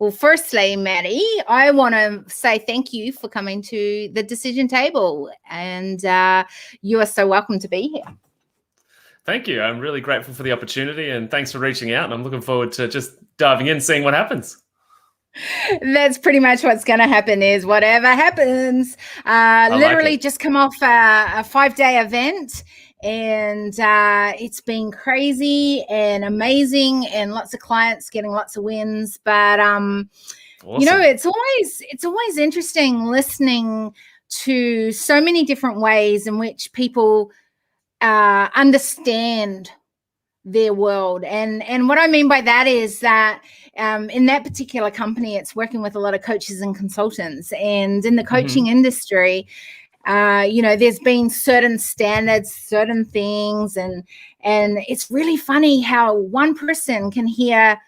Well, firstly, Maddie, I want to say thank you for coming to the decision table, and you are so welcome to be here. Thank you. I'm really grateful for the opportunity, and thanks for reaching out. And I'm looking forward to just diving in, seeing what happens. That's pretty much what's going to happen is whatever happens. Literally just come off a 5-day event, and it's been crazy and amazing, and lots of clients getting lots of wins. But awesome. You know, it's always interesting listening to so many different ways in which people understand their world. And what I mean by that is that in that particular company, it's working with a lot of coaches and consultants. And in the coaching industry, you know, there's been certain standards, certain things, and it's really funny how one person can hear,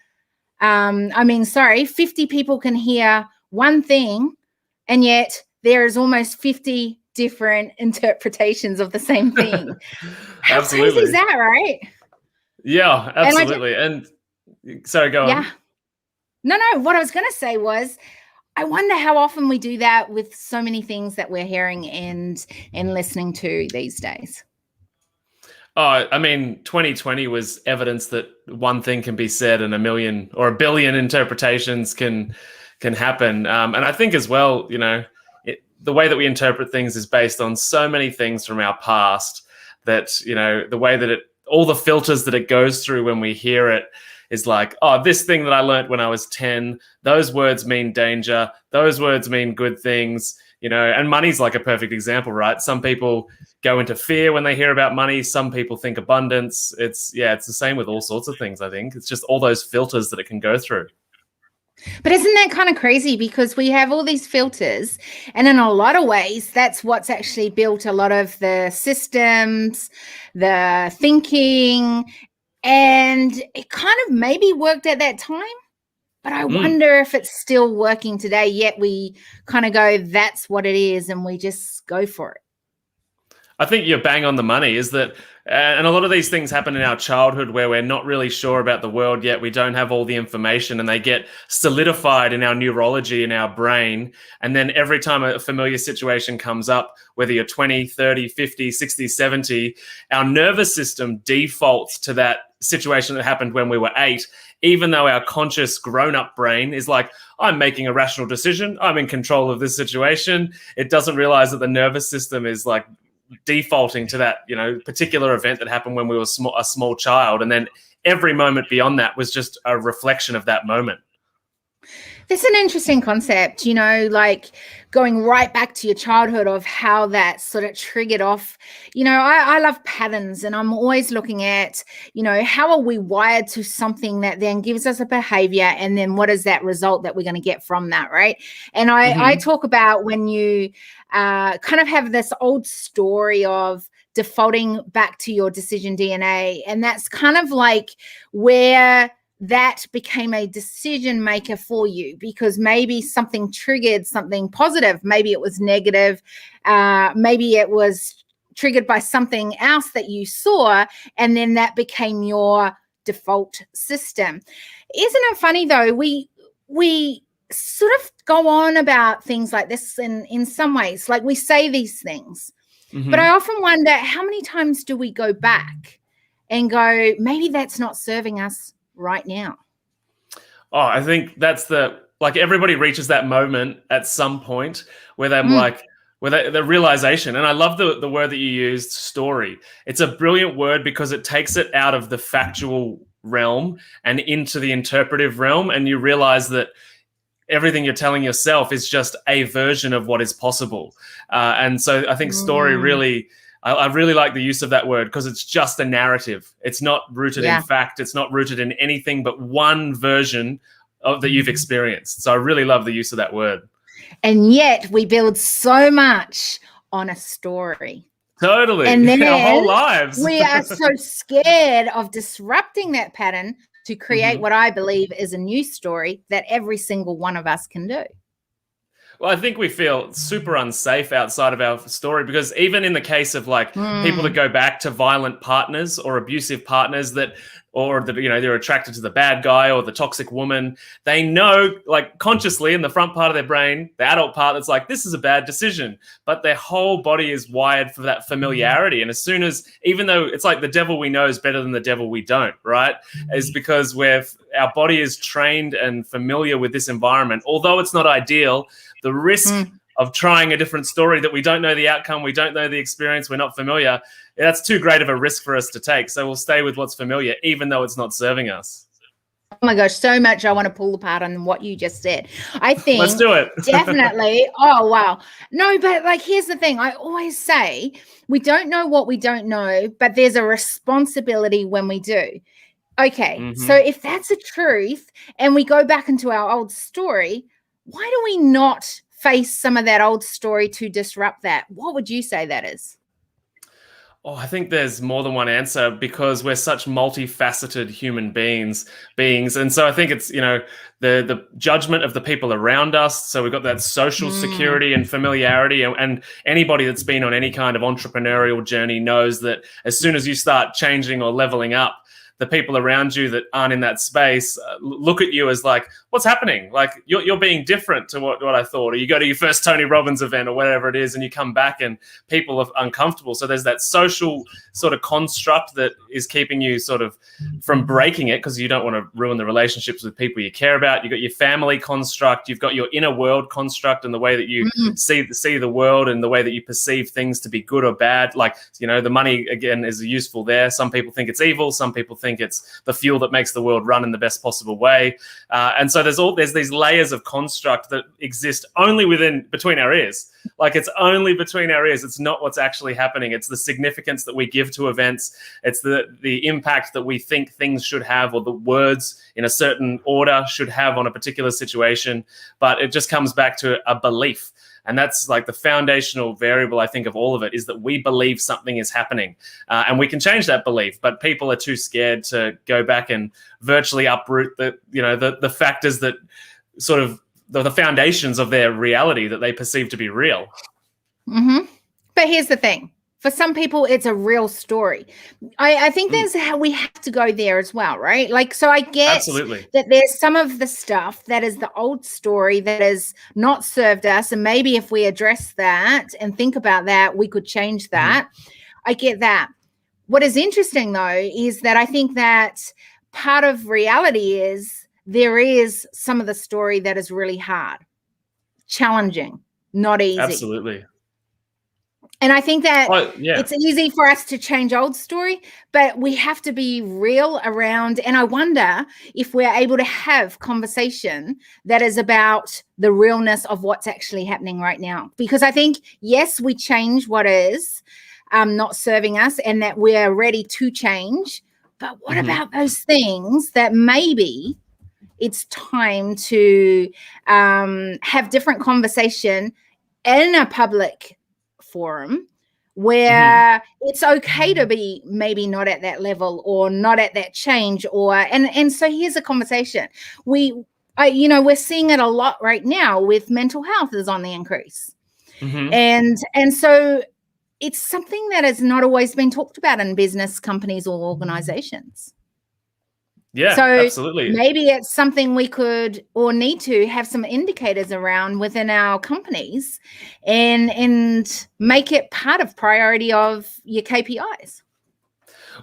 50 people can hear one thing, and yet there is almost 50 different interpretations of the same thing. How crazy is that, right? Yeah, absolutely. And sorry, go on. No, what I was going to say was, I wonder how often we do that with so many things that we're hearing and listening to these days. Oh, I mean, 2020 was evidence that one thing can be said and a million or a billion interpretations can happen. And I think as well, you know, the way that we interpret things is based on so many things from our past that, you know, the way that all the filters that it goes through when we hear it is like, oh, this thing that I learned when I was 10, those words mean danger, those words mean good things, you know, and money's like a perfect example, right? Some people go into fear when they hear about money. Some people think abundance. It's the same with all sorts of things, I think. It's just all those filters that it can go through. But isn't that kind of crazy? Because we have all these filters, and in a lot of ways, that's what's actually built a lot of the systems, the thinking, and it kind of maybe worked at that time, but I wonder if it's still working today, yet we kind of go, that's what it is, and we just go for it. I think you're bang on the money, is that, and a lot of these things happen in our childhood where we're not really sure about the world yet. We don't have all the information, and they get solidified in our neurology, in our brain. And then every time a familiar situation comes up, whether you're 20, 30, 50, 60, 70, our nervous system defaults to that situation that happened when we were 8, even though our conscious grown-up brain is like, I'm making a rational decision. I'm in control of this situation. It doesn't realize that the nervous system is like defaulting to that, you know, particular event that happened when we were a small child, and then every moment beyond that was just a reflection of that moment. That's an interesting concept, you know, like going right back to your childhood of how that sort of triggered off. You know, I love patterns, and I'm always looking at, you know, how are we wired to something that then gives us a behavior, and then what is that result that we're going to get from that, right? And I talk about when you kind of have this old story of defaulting back to your decision DNA, and that's kind of like where that became a decision maker for you, because maybe something triggered something positive, maybe it was negative, maybe it was triggered by something else that you saw, and then that became your default system. Isn't it funny though, we sort of go on about things like this in some ways, like we say these things, but I often wonder, how many times do we go back and go, maybe that's not serving us right now? Oh, I think that's like everybody reaches that moment at some point where they're like, where the realization, and I love the word that you used, story. It's a brilliant word because it takes it out of the factual realm and into the interpretive realm, and you realize that everything you're telling yourself is just a version of what is possible. And so I think story really, I really like the use of that word, because it's just a narrative. It's not rooted in fact. It's not rooted in anything but one version of that you've experienced. So I really love the use of that word. And yet we build so much on a story. Totally. And then our whole lives. We are so scared of disrupting that pattern to create what I believe is a new story that every single one of us can do. Well, I think we feel super unsafe outside of our story, because even in the case of like people that go back to violent partners or abusive partners, that or that, you know, they're attracted to the bad guy or the toxic woman. They know, like, consciously in the front part of their brain, the adult part, that's like, this is a bad decision. But their whole body is wired for that familiarity. And as soon as, even though it's like the devil we know is better than the devil we don't, right? Is because our body is trained and familiar with this environment. Although it's not ideal, the risk of trying a different story that we don't know the outcome, we don't know the experience, we're not familiar, that's too great of a risk for us to take. So we'll stay with what's familiar, even though it's not serving us. Oh my gosh, so much I want to pull apart on what you just said. I think Let's do it. Definitely. Oh, wow. No, but like, here's the thing. I always say we don't know what we don't know, but there's a responsibility when we do. Okay, so if that's the truth and we go back into our old story, why do we not face some of that old story to disrupt that? What would you say that is? Oh, I think there's more than one answer because we're such multifaceted human beings. And so I think it's, you know, the judgment of the people around us. So we've got that social security and familiarity. And anybody that's been on any kind of entrepreneurial journey knows that as soon as you start changing or leveling up, the people around you that aren't in that space look at you as like, what's happening? Like, you're being different to what I thought. Or you go to your first Tony Robbins event or whatever it is, and you come back and people are uncomfortable. So there's that social sort of construct that is keeping you sort of from breaking it because you don't want to ruin the relationships with people you care about. You've got your family construct. You've got your inner world construct and the way that you see the world and the way that you perceive things to be good or bad. Like, you know, the money, again, is useful there. Some people think it's evil. Some people think it's the fuel that makes the world run in the best possible way. And so there's these layers of construct that exist only between our ears. Like, it's only between our ears. It's not what's actually happening. It's the significance that we give to events. It's the impact that we think things should have, or the words in a certain order should have on a particular situation. But it just comes back to a belief. And that's like the foundational variable, I think, of all of it, is that we believe something is happening. And we can change that belief, but people are too scared to go back and virtually uproot the factors that sort of the foundations of their reality that they perceive to be real. But here's the thing. For some people, it's a real story. I think that's how we have to go there as well, right? Like, so I get Absolutely. that there's some of the stuff that is the old story that has not served us. And maybe if we address that and think about that, we could change that. I get that. What is interesting, though, is that I think that part of reality is there is some of the story that is really hard, challenging, not easy. Absolutely. And I think that it's easy for us to change old story, but we have to be real around. And I wonder if we're able to have conversation that is about the realness of what's actually happening right now. Because I think, yes, we change what is not serving us and that we're ready to change. But what about those things that maybe it's time to have different conversation in a public forum where it's okay to be maybe not at that level or not at that change, and so here's a conversation. We're seeing it a lot right now with mental health is on the increase. And so it's something that has not always been talked about in business companies or organizations. Yeah, so absolutely. Maybe it's something we could or need to have some indicators around within our companies and make it part of priority of your KPIs.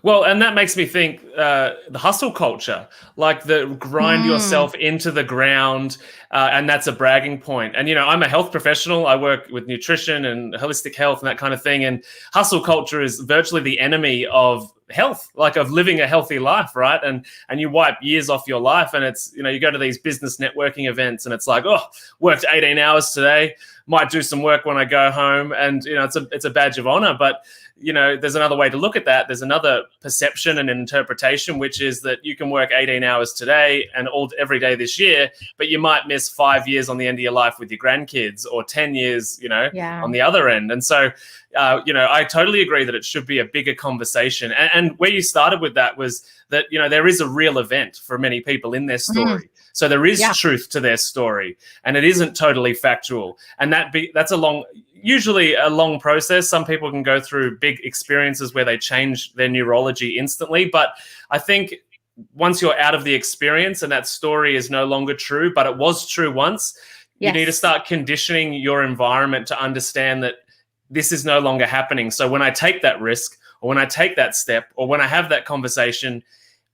Well, and that makes me think the hustle culture, like the grind yourself into the ground, and that's a bragging point. And, I'm a health professional. I work with nutrition and holistic health and that kind of thing. And hustle culture is virtually the enemy of health, like of living a healthy life, right? And you wipe years off your life, and it's, you go to these business networking events and it's like, oh, worked 18 hours today, might do some work when I go home. And, it's a badge of honor. But, there's another way to look at that. There's another perception and interpretation, which is that you can work 18 hours today and every day this year, but you might miss 5 years on the end of your life with your grandkids, or 10 years, on the other end. And so, I totally agree that it should be a bigger conversation. And where you started with that was that, there is a real event for many people in their story. So there is truth to their story, and it isn't totally factual. And that's usually a long process. Some people can go through big experiences where they change their neurology instantly. But I think once you're out of the experience and that story is no longer true, but it was true once, you need to start conditioning your environment to understand that this is no longer happening. So when I take that risk, or when I take that step, or when I have that conversation,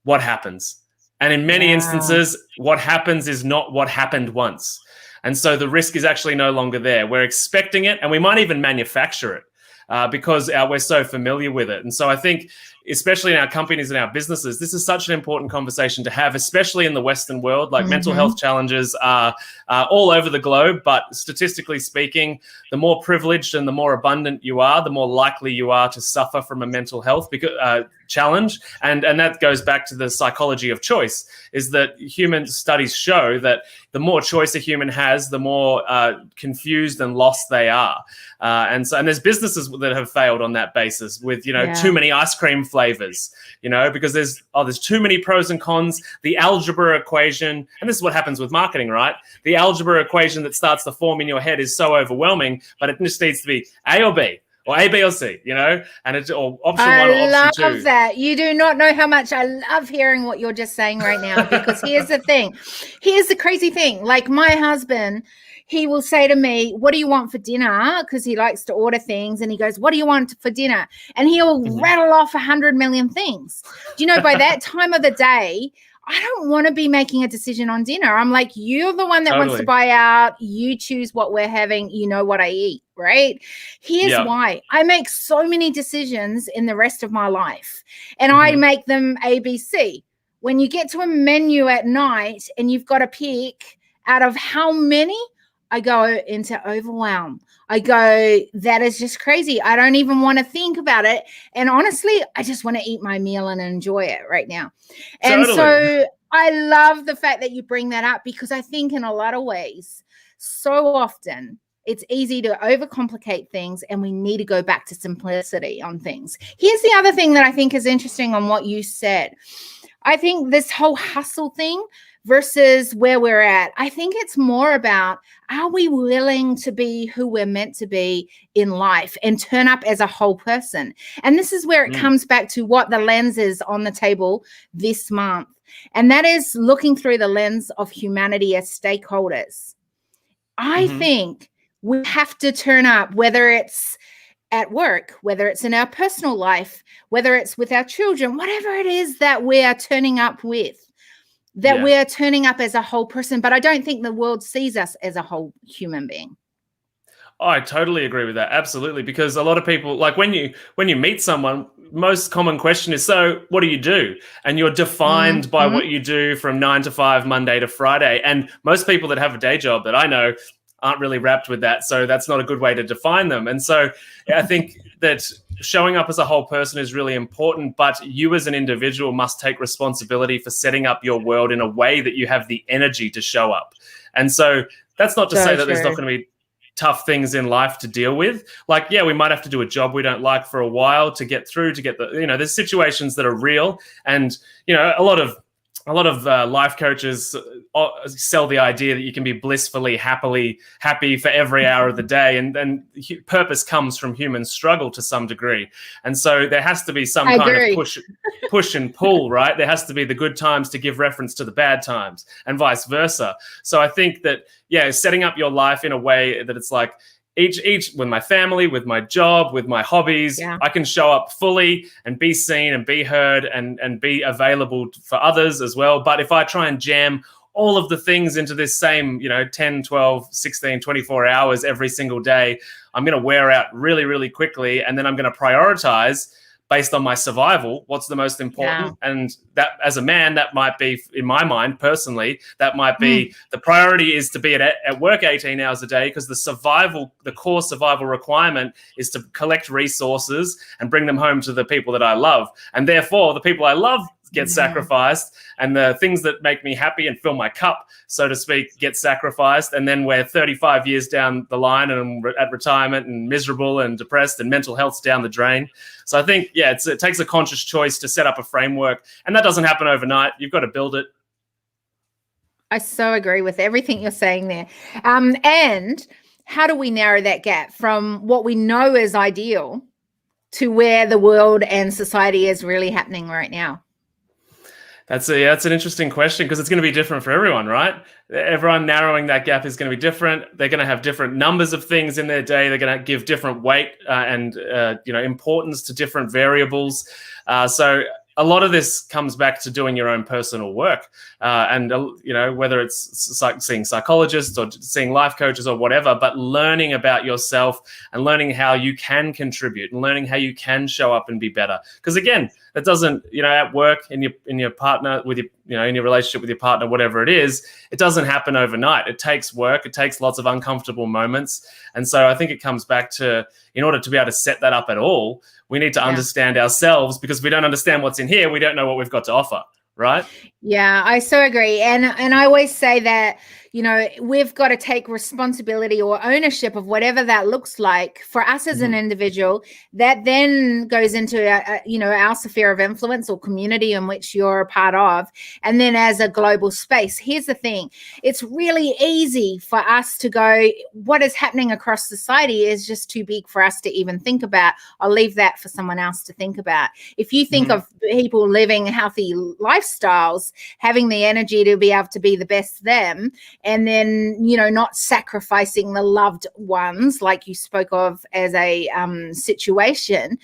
what happens? And in many instances, what happens is not what happened once. And so the risk is actually no longer there. We're expecting it, and we might even manufacture it because we're so familiar with it. And so I think, especially in our companies and our businesses, this is such an important conversation to have, especially in the Western world. Like mental health challenges are all over the globe, but statistically speaking, the more privileged and the more abundant you are, the more likely you are to suffer from a mental health challenge. And that goes back to the psychology of choice, is that human studies show that the more choice a human has, the more confused and lost they are. And there's businesses that have failed on that basis with, too many ice cream flavors, because there's too many pros and cons. The algebra equation, and this is what happens with marketing, right? The algebra equation that starts to form in your head is so overwhelming, but it just needs to be A or B, or A, B, or C, and it's or option one or option two. I love that. You do not know how much I love hearing what you're just saying right now, because here's the thing. Here's the crazy thing. Like my husband, he will say to me, what do you want for dinner? Because he likes to order things. And he goes, what do you want for dinner? And he'll rattle off 100 million things. Do you know, by that time of the day, I don't want to be making a decision on dinner. I'm like, you're the one that wants to buy out. You choose what we're having. You know what I eat, right? Here's why. I make so many decisions in the rest of my life, and I make them ABC. When you get to a menu at night and you've got to pick out of how many, I go into overwhelm. I go, that is just crazy. I don't even want to think about it. And honestly, I just want to eat my meal and enjoy it right now. And so I love the fact that you bring that up, because I think in a lot of ways, so often it's easy to overcomplicate things, and we need to go back to simplicity on things. Here's the other thing that I think is interesting on what you said. I think this whole hustle thing versus where we're at, I think it's more about, are we willing to be who we're meant to be in life and turn up as a whole person? And this is where it comes back to what the lens is on the table this month. And that is looking through the lens of humanity as stakeholders. I think we have to turn up, whether it's at work, whether it's in our personal life, whether it's with our children, whatever it is that we are turning up with, that we're turning up as a whole person. But I don't think the world sees us as a whole human being. Oh, I totally agree with that. Absolutely. Because a lot of people, like when you meet someone, most common question is, so what do you do? And you're defined by what you do from 9 to 5, Monday to Friday. And most people that have a day job that I know aren't really wrapped with that. So that's not a good way to define them. And so I think that showing up as a whole person is really important, but you as an individual must take responsibility for setting up your world in a way that you have the energy to show up. And so that's not to say that there's not going to be tough things in life to deal with. Like, yeah, we might have to do a job we don't like for a while to get through, to get the, there's situations that are real. And, a lot of life coaches sell the idea that you can be blissfully happy for every hour of the day, and purpose comes from human struggle to some degree. And so there has to be some kind of push and pull, right? There has to be the good times to give reference to the bad times, and vice versa. So I think that, setting up your life in a way that it's like, each with my family, with my job, with my hobbies, I can show up fully and be seen and be heard and be available for others as well. But if I try and jam all of the things into this same, 10, 12, 16, 24 hours every single day, I'm going to wear out really, really quickly. And then I'm going to prioritize based on my survival, what's the most important. And that, as a man, that might be, in my mind personally, that might be the priority is to be at work 18 hours a day, because the core survival requirement is to collect resources and bring them home to the people that I love. And therefore, the people I love get sacrificed, and the things that make me happy and fill my cup, so to speak, get sacrificed. And then we're 35 years down the line and at retirement and miserable and depressed, and mental health's down the drain. So I think, it takes a conscious choice to set up a framework, and that doesn't happen overnight. You've got to build it. I so agree with everything you're saying there. And how do we narrow that gap from what we know is ideal to where the world and society is really happening right now? That's an interesting question because it's going to be different for everyone, right? Everyone narrowing that gap is going to be different. They're going to have different numbers of things in their day. They're going to give different weight and importance to different variables. So a lot of this comes back to doing your own personal work, and whether it's seeing psychologists or seeing life coaches or whatever, but learning about yourself and learning how you can contribute and learning how you can show up and be better. Because again, that doesn't, at work, in your partner, with your, in your relationship with your partner, whatever it is, it doesn't happen overnight. It takes work. It takes lots of uncomfortable moments. And so I think it comes back to, in order to be able to set that up at all, we need to understand ourselves, because if we don't understand what's in here, we don't know what we've got to offer, right? Yeah, I so agree. And I always say that, we've got to take responsibility or ownership of whatever that looks like for us as an individual. That then goes into, our sphere of influence or community in which you're a part of. And then as a global space, here's the thing. It's really easy for us to go, what is happening across society is just too big for us to even think about. I'll leave that for someone else to think about. If you think of people living healthy lifestyles, having the energy to be able to be the best them, and then, not sacrificing the loved ones like you spoke of as a situation,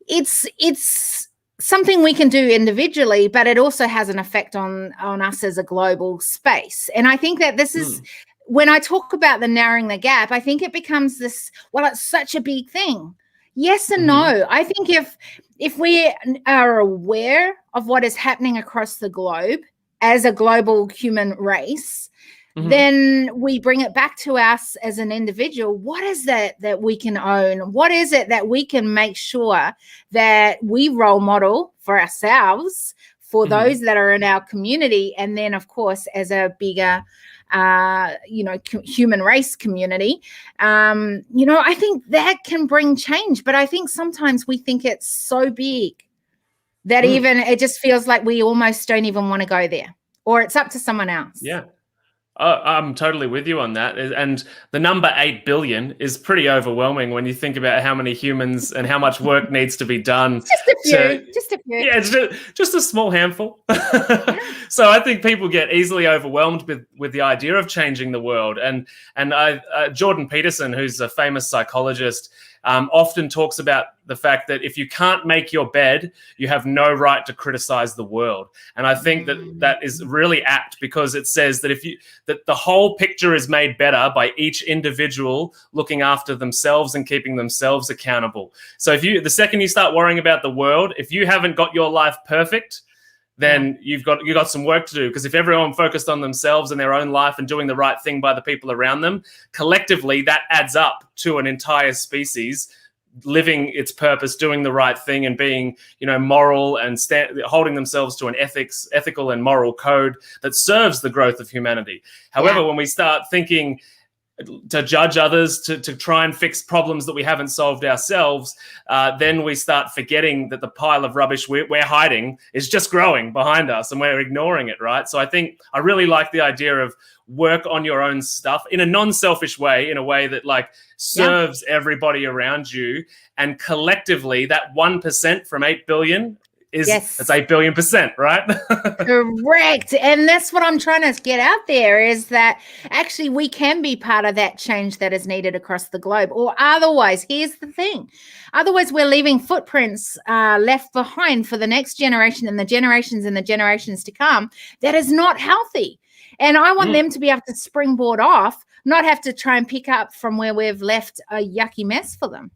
it's something we can do individually, but it also has an effect on us as a global space. And I think that this is, when I talk about the narrowing the gap, I think it becomes this, well, it's such a big thing. Yes and no. I think if we are aware of what is happening across the globe as a global human race, then we bring it back to us as an individual. What is that we can own? What is it that we can make sure that we role model for ourselves, for those that are in our community, and then, of course, as a bigger human race community, I think that can bring change. But I think sometimes we think it's so big that even it just feels like we almost don't even want to go there, or it's up to someone else. Yeah. I'm totally with you on that. And the number 8 billion is pretty overwhelming when you think about how many humans and how much work needs to be done. Just a few. Yeah, it's just a small handful. So I think people get easily overwhelmed with the idea of changing the world. And Jordan Peterson, who's a famous psychologist, often talks about the fact that if you can't make your bed, you have no right to criticize the world. And I think that is really apt, because it says that that the whole picture is made better by each individual looking after themselves and keeping themselves accountable. So the second you start worrying about the world, if you haven't got your life perfect, then you've got some work to do. Because if everyone focused on themselves and their own life and doing the right thing by the people around them, collectively that adds up to an entire species living its purpose, doing the right thing, and being, moral and holding themselves to an ethical and moral code that serves the growth of humanity. However, when we start thinking to judge others, to try and fix problems that we haven't solved ourselves, then we start forgetting that the pile of rubbish we're hiding is just growing behind us and we're ignoring it, right? So I really like the idea of work on your own stuff in a non-selfish way, in a way that serves everybody around you. And collectively, that 1% from 8 billion that's 8 billion%, right? Correct. And that's what I'm trying to get out there, is that actually we can be part of that change that is needed across the globe. Or otherwise, here's the thing. Otherwise, we're leaving footprints left behind for the next generation and the generations to come that is not healthy. And I want them to be able to springboard off, not have to try and pick up from where we've left a yucky mess for them.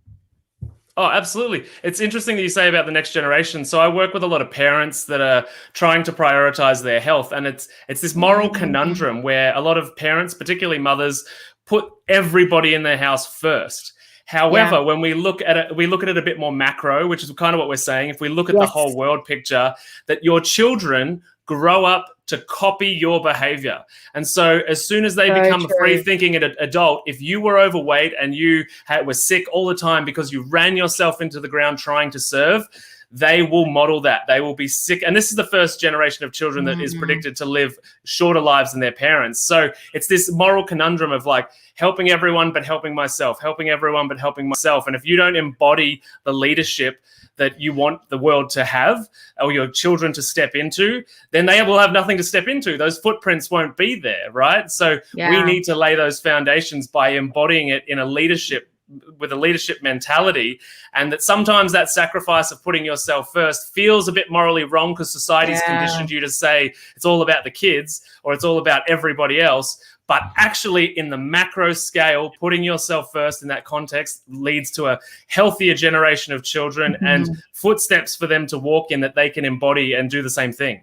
Oh, absolutely. It's interesting that you say about the next generation. So I work with a lot of parents that are trying to prioritize their health. And it's this moral conundrum where a lot of parents, particularly mothers, put everybody in their house first. However, when we look at it a bit more macro, which is kind of what we're saying. If we look at the whole world picture, that your children grow up to copy your behavior. And so as soon as they become a free-thinking adult, if you were overweight and you were sick all the time because you ran yourself into the ground trying to serve, they will model that. They will be sick. And this is the first generation of children that is predicted to live shorter lives than their parents. So it's this moral conundrum of like helping everyone, but helping myself, helping everyone, but helping myself. And if you don't embody the leadership that you want the world to have or your children to step into, then they will have nothing to step into. Those footprints won't be there, right? So we need to lay those foundations by embodying it in a leadership with a leadership mentality, and that sometimes that sacrifice of putting yourself first feels a bit morally wrong because society's conditioned you to say it's all about the kids or it's all about everybody else. But actually, in the macro scale, putting yourself first in that context leads to a healthier generation of children and footsteps for them to walk in that they can embody and do the same thing.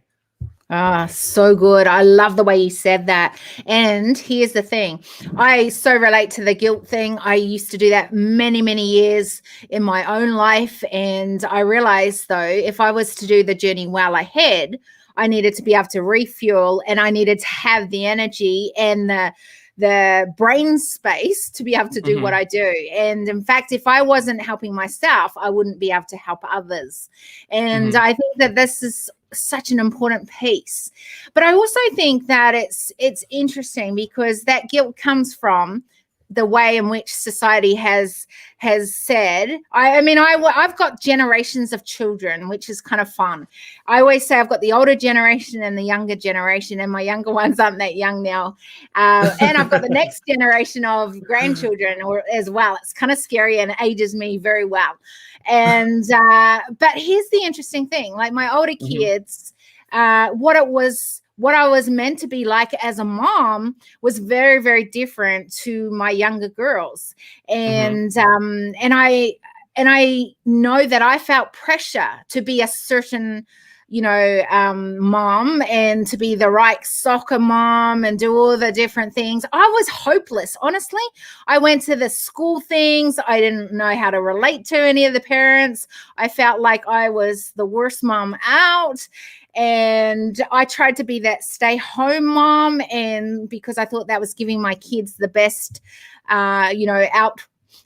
Ah, so good. I love the way you said that. And here's the thing. I so relate to the guilt thing. I used to do that many, many years in my own life. And I realized, though, if I was to do the journey well ahead, I needed to be able to refuel, and I needed to have the energy and the brain space to be able to do what I do. And in fact, if I wasn't helping myself, I wouldn't be able to help others. And I think that this is such an important piece. But I also think that it's interesting because that guilt comes from the way in which society has said. I've got generations of children, which is kind of fun. I always say I've got the older generation and the younger generation, and my younger ones aren't that young now. And I've got the next generation of grandchildren as well. It's kind of scary and ages me very well. And but here's the interesting thing: like my older kids, what I was meant to be like as a mom was very, very different to my younger girls. And I know that I felt pressure to be a certain, mom, and to be the right soccer mom and do all the different things. I was hopeless, honestly. I went to the school things. I didn't know how to relate to any of the parents. I felt like I was the worst mom out. And I tried to be that stay-home mom, and because I thought that was giving my kids the best,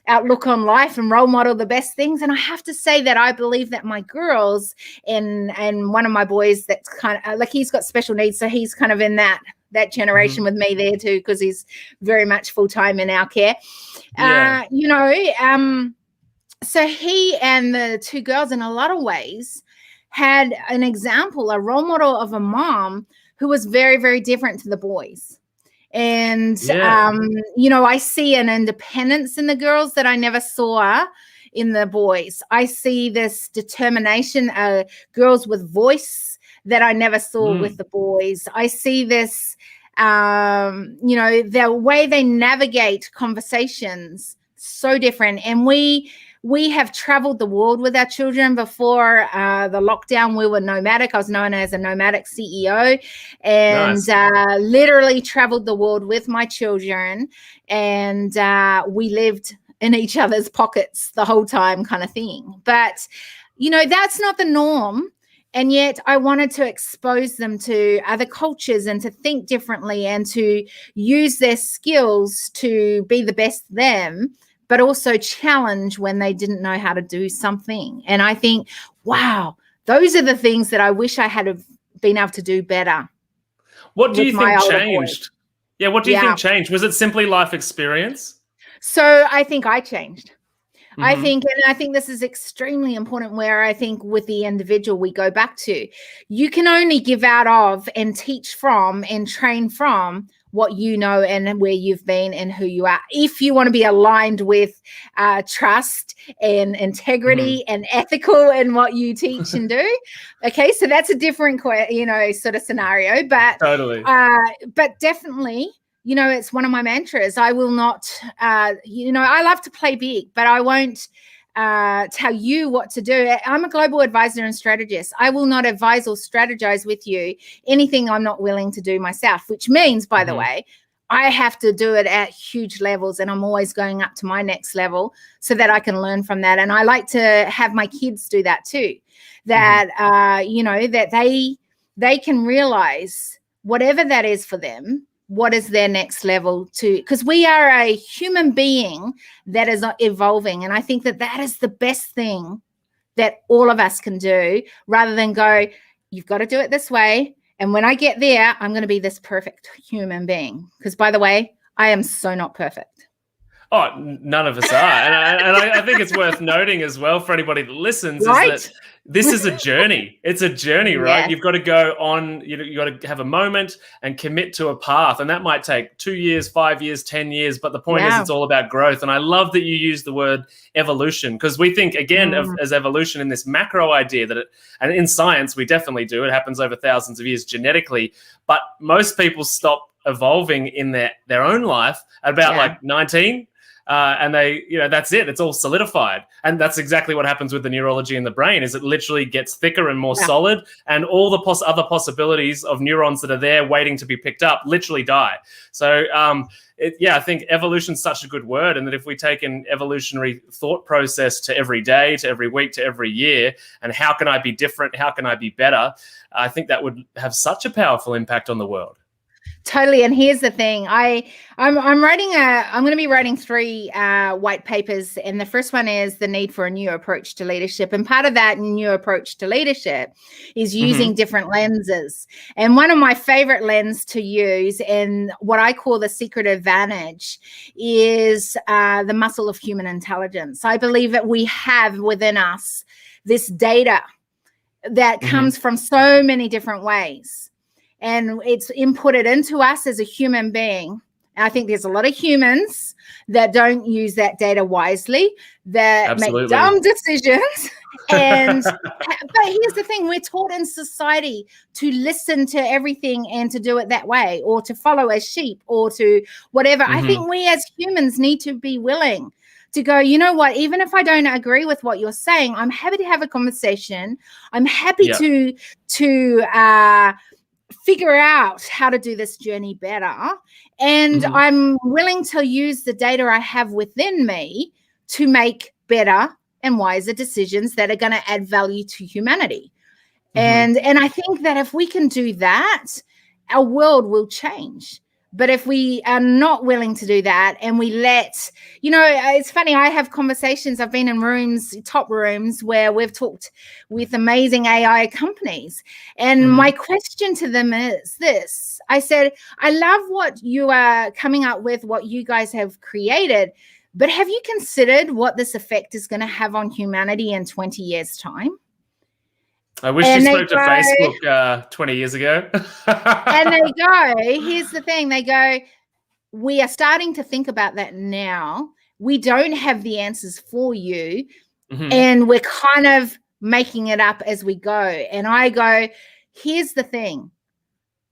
outlook on life and role model the best things. And I have to say that I believe that my girls and one of my boys, that's kind of like, he's got special needs, so he's kind of in that generation with me there too, because he's very much full-time in our care. So he and the two girls, in a lot of ways, had an example, a role model of a mom who was very, very different to the boys. And, I see an independence in the girls that I never saw in the boys. I see this determination, girls with voice that I never saw with the boys. I see this, the way they navigate conversations, so different. And we have traveled the world with our children. Before the lockdown, we were nomadic. I was known as a nomadic CEO, and literally traveled the world with my children. And we lived in each other's pockets the whole time, kind of thing. But, that's not the norm. And yet I wanted to expose them to other cultures and to think differently and to use their skills to be the best them, but also challenge when they didn't know how to do something. And I think, wow, those are the things that I wish I had been able to do better. What do you think changed? Yeah, what do you think changed? Was it simply life experience? So I think I changed. I think this is extremely important, where I think with the individual we go back to, you can only give out of and teach from and train from what you know and where you've been and who you are. If you want to be aligned with trust and integrity and ethical in what you teach and do. Okay, so that's a different, sort of scenario. But totally. But definitely, it's one of my mantras. I will not, I love to play big, but I won't tell you what to do. I'm a global advisor and strategist. I will not advise or strategize with you anything I'm not willing to do myself, which means, by the way, I have to do it at huge levels, and I'm always going up to my next level so that I can learn from that. And I like to have my kids do that too, that, that they can realize whatever that is for them, what is their next level to, because we are a human being that is evolving. And I think that is the best thing that all of us can do, rather than go, you've got to do it this way. And when I get there, I'm going to be this perfect human being. Because, by the way, I am so not perfect. Oh, none of us are. I think it's worth noting as well for anybody that listens, Right? is that this is a journey. It's a journey, right? Yes. You've got to go on, you got to have a moment and commit to a path. And that might take 2 years, 5 years, 10 years. But the point is, it's all about growth. And I love that you use the word evolution, because we think, again, of as evolution in this macro idea that and in science, we definitely do. It happens over thousands of years genetically. But most people stop evolving in their own life at about like 19. And they, that's it. It's all solidified. And that's exactly what happens with the neurology in the brain, is it literally gets thicker and more solid, and all the other possibilities of neurons that are there waiting to be picked up literally die. So, I think evolution's such a good word, and that if we take an evolutionary thought process to every day, to every week, to every year, and how can I be different? How can I be better? I think that would have such a powerful impact on the world. Totally. And here's the thing. I'm going to be writing 3 white papers. And the first one is the need for a new approach to leadership. And part of that new approach to leadership is using different lenses. And one of my favorite lenses to use, and what I call the secret advantage, is the muscle of human intelligence. I believe that we have within us this data that comes from so many different ways. And it's inputted into us as a human being. And I think there's a lot of humans that don't use that data wisely, that make dumb decisions. And but here's the thing, we're taught in society to listen to everything and to do it that way, or to follow as sheep, or to whatever. I think we as humans need to be willing to go, you know what, even if I don't agree with what you're saying, I'm happy to have a conversation. I'm happy to figure out how to do this journey better. And I'm willing to use the data I have within me to make better and wiser decisions that are going to add value to humanity. And I think that if we can do that, our world will change. But if we are not willing to do that, and we let, it's funny, I have conversations, I've been in rooms, top rooms, where we've talked with amazing AI companies. And my question to them is this. I said, I love what you are coming up with, what you guys have created, but have you considered what this effect is going to have on humanity in 20 years' time? I wish you spoke to Facebook 20 years ago. And they go, here's the thing. They go, we are starting to think about that now. We don't have the answers for you. And we're kind of making it up as we go. And I go, here's the thing.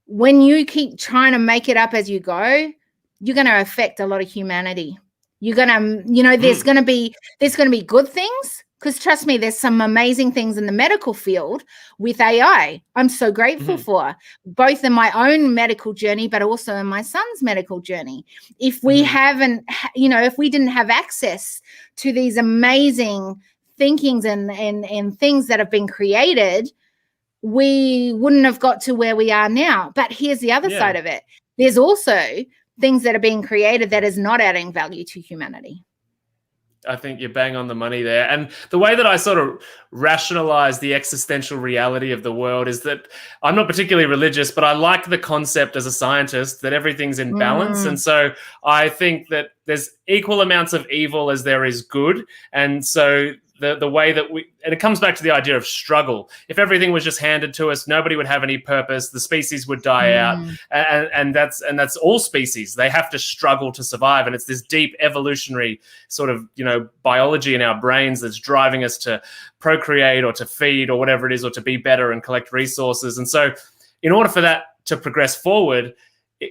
When you keep trying to make it up as you go, you're going to affect a lot of humanity. You're going to, there's going to be good things. Because trust me, there's some amazing things in the medical field with AI. I'm so grateful for, both in my own medical journey, but also in my son's medical journey. If we if we didn't have access to these amazing thinkings and things that have been created, we wouldn't have got to where we are now. But here's the other side of it. There's also things that are being created that is not adding value to humanity. I think you're bang on the money there. And the way that I sort of rationalize the existential reality of the world is that I'm not particularly religious, but I like the concept as a scientist that everything's in balance. And so I think that there's equal amounts of evil as there is good. And so the way that and it comes back to the idea of struggle. If everything was just handed to us, nobody would have any purpose. The species would die out, and that's all species. They have to struggle to survive, and it's this deep evolutionary sort of biology in our brains that's driving us to procreate or to feed or whatever it is, or to be better and collect resources. And so, in order for that to progress forward,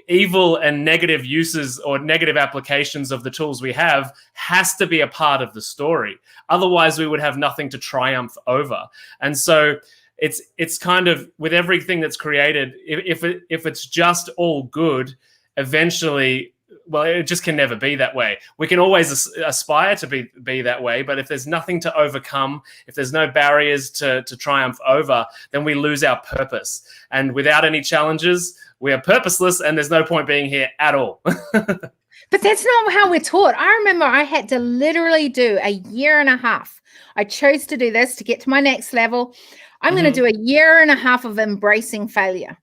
evil and negative uses or negative applications of the tools we have has to be a part of the story. Otherwise, we would have nothing to triumph over. And so it's kind of with everything that's created, if it's just all good, eventually, well, it just can never be that way. We can always aspire to be that way, but if there's nothing to overcome, if there's no barriers to triumph over, then we lose our purpose. And without any challenges, we are purposeless, and there's no point being here at all. But that's not how we're taught. I remember I had to literally do a year and a half. I chose to do this to get to my next level. I'm going to do a year and a half of embracing failure.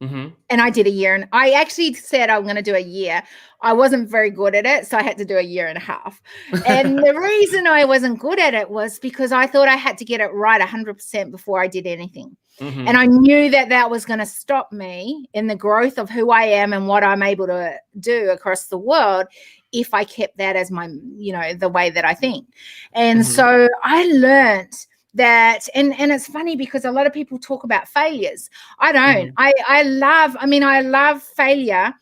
And I did a year, and I actually said I'm going to do a year. I wasn't very good at it, so I had to do a year and a half. And the reason I wasn't good at it was because I thought I had to get it right 100% before I did anything. And I knew that that was going to stop me in the growth of who I am and what I'm able to do across the world if I kept that as my, the way that I think. And so I learned that, and it's funny because a lot of people talk about failures. I don't. I love failure.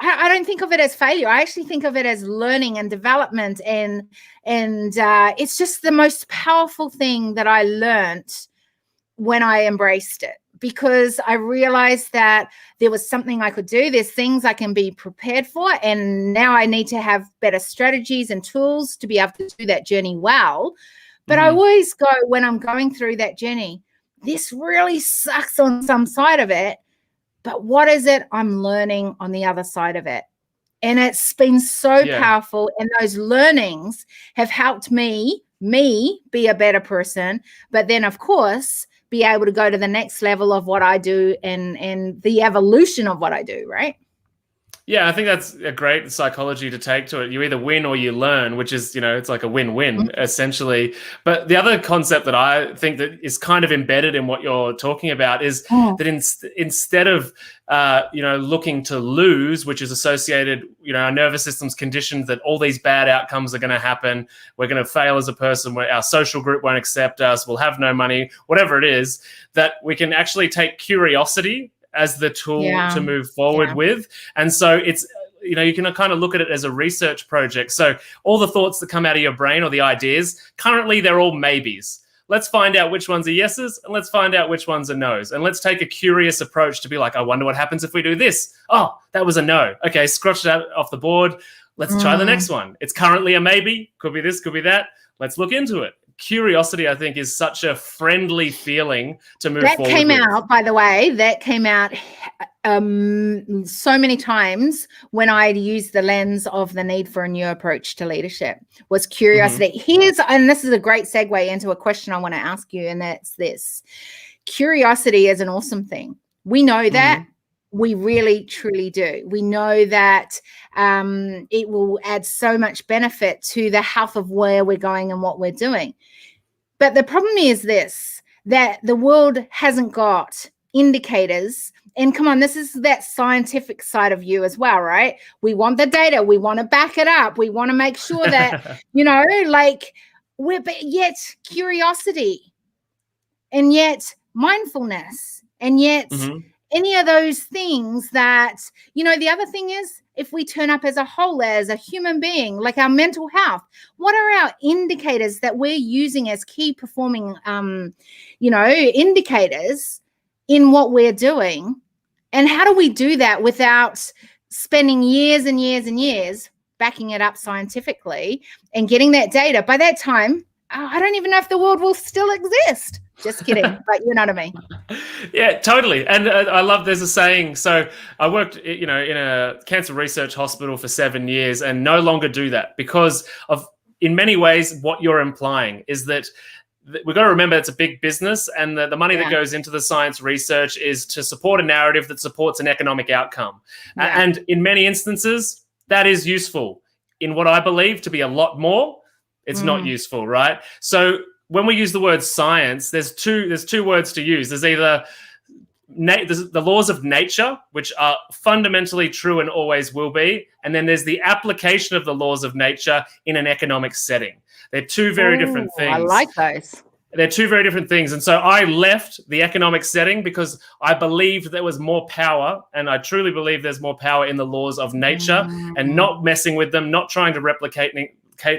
I don't think of it as failure. I actually think of it as learning and development, and it's just the most powerful thing that I learned when I embraced it, because I realized that there was something I could do. There's things I can be prepared for, and now I need to have better strategies and tools to be able to do that journey well. But I always go, when I'm going through that journey, this really sucks on some side of it, but what is it I'm learning on the other side of it? And it's been so powerful, and those learnings have helped me be a better person, but then, of course, be able to go to the next level of what I do and the evolution of what I do, right? Yeah, I think that's a great psychology to take to it. You either win or you learn, which is, it's like a win-win essentially. But the other concept that I think that is kind of embedded in what you're talking about is that instead of, looking to lose, which is associated, our nervous system's conditioned that all these bad outcomes are going to happen. We're going to fail as a person. Our social group won't accept us. We'll have no money, whatever it is, that we can actually take curiosity as the tool to move forward with. And so it's, you can kind of look at it as a research project. So all the thoughts that come out of your brain or the ideas, currently they're all maybes. Let's find out which ones are yeses, and let's find out which ones are nos. And let's take a curious approach to be like, I wonder what happens if we do this. Oh, that was a no. Okay, scratch it out off the board. Let's try the next one. It's currently a maybe. Could be this, could be that. Let's look into it. Curiosity, I think, is such a friendly feeling to move forward. That came out, by the way, so many times when I used the lens of the need for a new approach to leadership was curiosity. And this is a great segue into a question I want to ask you, and that's this. Curiosity is an awesome thing. We know that. We really, truly do. We know that it will add so much benefit to the health of where we're going and what we're doing. But the problem is this, that the world hasn't got indicators. And come on, this is that scientific side of you as well, right? We want the data. We want to back it up. We want to make sure that, yet curiosity, and yet mindfulness, and yet any of those things that, the other thing is, if we turn up as a whole, as a human being, like our mental health, what are our indicators that we're using as key performing, indicators in what we're doing? And how do we do that without spending years and years and years backing it up scientifically and getting that data? By that time, I don't even know if the world will still exist. Just kidding, but you know what I mean. Yeah, totally. And I love, there's a saying. So I worked, in a cancer research hospital for 7 years, and no longer do that because of, in many ways, what you're implying is that we've got to remember it's a big business, and the money that goes into the science research is to support a narrative that supports an economic outcome. And in many instances, that is useful. In what I believe to be a lot more, it's not useful, right? So when we use the word science, there's two words to use. There's either the laws of nature, which are fundamentally true and always will be, and then there's the application of the laws of nature in an economic setting. They're two very different things. I like those. They're two very different things. And so I left the economic setting because I believed there was more power, and I truly believe there's more power in the laws of nature and not messing with them, not trying to replicate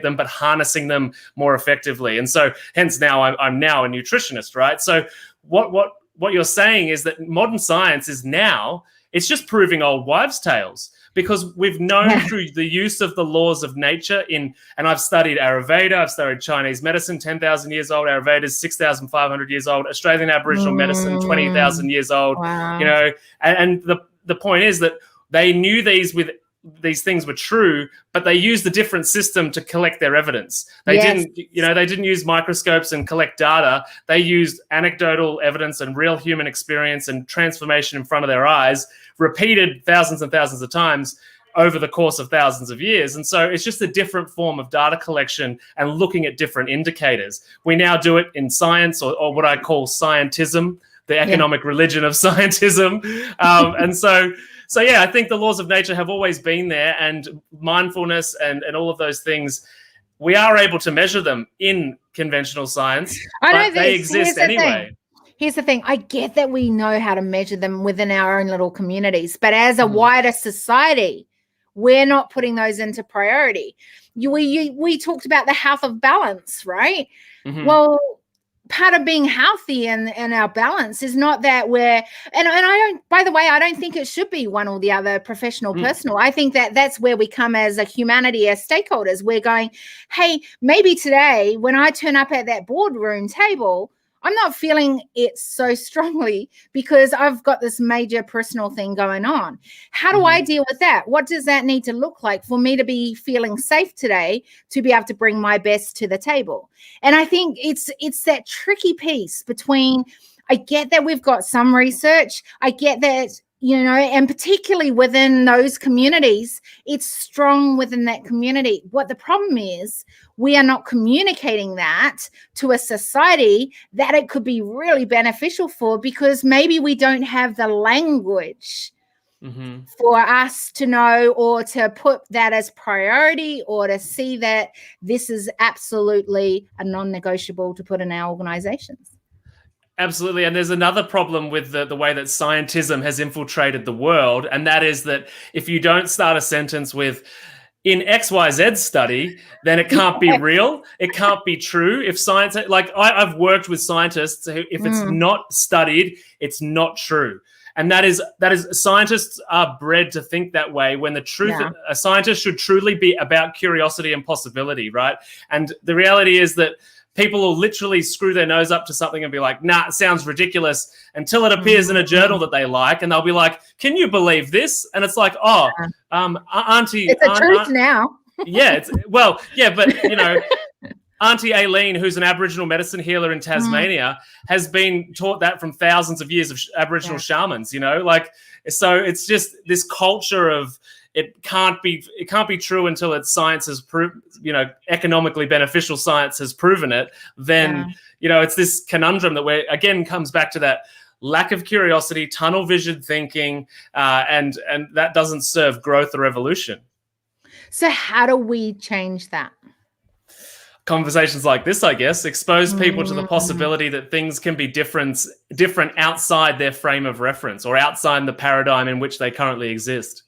them, but harnessing them more effectively. And so hence now I'm now a nutritionist, right? So what you're saying is that modern science is now, it's just proving old wives' tales, because we've known through the use of the laws of nature and I've studied Ayurveda, I've studied Chinese medicine, 10,000 years old, Ayurveda is 6,500 years old, Australian Aboriginal medicine, 20,000 years old, and the point is that they knew these with these things were true, but they used a different system to collect their evidence. They didn't use microscopes and collect data. They used anecdotal evidence and real human experience and transformation in front of their eyes, repeated thousands and thousands of times over the course of thousands of years. And so it's just a different form of data collection and looking at different indicators. We now do it in science, or what I call scientism, the economic religion of scientism. And so yeah, I think the laws of nature have always been there, and mindfulness and all of those things, we are able to measure them in conventional science, but they exist anyway. Here's the thing. I get that we know how to measure them within our own little communities, but as a wider society, we're not putting those into priority. We talked about the health of balance, right? Well, part of being healthy and our balance is not that we're, and I don't, by the way, I don't think it should be one or the other, professional, personal. I think that that's where we come as a humanity, as stakeholders. We're going, hey, maybe today when I turn up at that boardroom table, I'm not feeling it so strongly because I've got this major personal thing going on. How do I deal with that? What does that need to look like for me to be feeling safe today to be able to bring my best to the table? And I think it's that tricky piece between, I get that we've got some research. I get that, and particularly within those communities, it's strong within that community. What the problem is, we are not communicating that to a society that it could be really beneficial for, because maybe we don't have the language for us to know or to put that as priority, or to see that this is absolutely a non-negotiable to put in our organizations. Absolutely. And there's another problem with the way that scientism has infiltrated the world. And that is that if you don't start a sentence with, in XYZ study, then it can't be real. It can't be true. If science, like I've worked with scientists who, if it's not studied, it's not true. And that is scientists are bred to think that way, when the truth, a scientist should truly be about curiosity and possibility, right? And the reality is that people will literally screw their nose up to something and be like, nah, it sounds ridiculous, until it appears in a journal that they like. And they'll be like, can you believe this? And it's like, Auntie. It's the truth now. But Auntie Aileen, who's an Aboriginal medicine healer in Tasmania, has been taught that from thousands of years of Aboriginal shamans, so it's just this culture of, it can't be true until it's science has proved, economically beneficial science has proven it. Then, it's this conundrum that again comes back to that lack of curiosity, tunnel vision thinking, and that doesn't serve growth or evolution. So how do we change that? Conversations like this, I guess, expose people to the possibility that things can be different outside their frame of reference, or outside the paradigm in which they currently exist.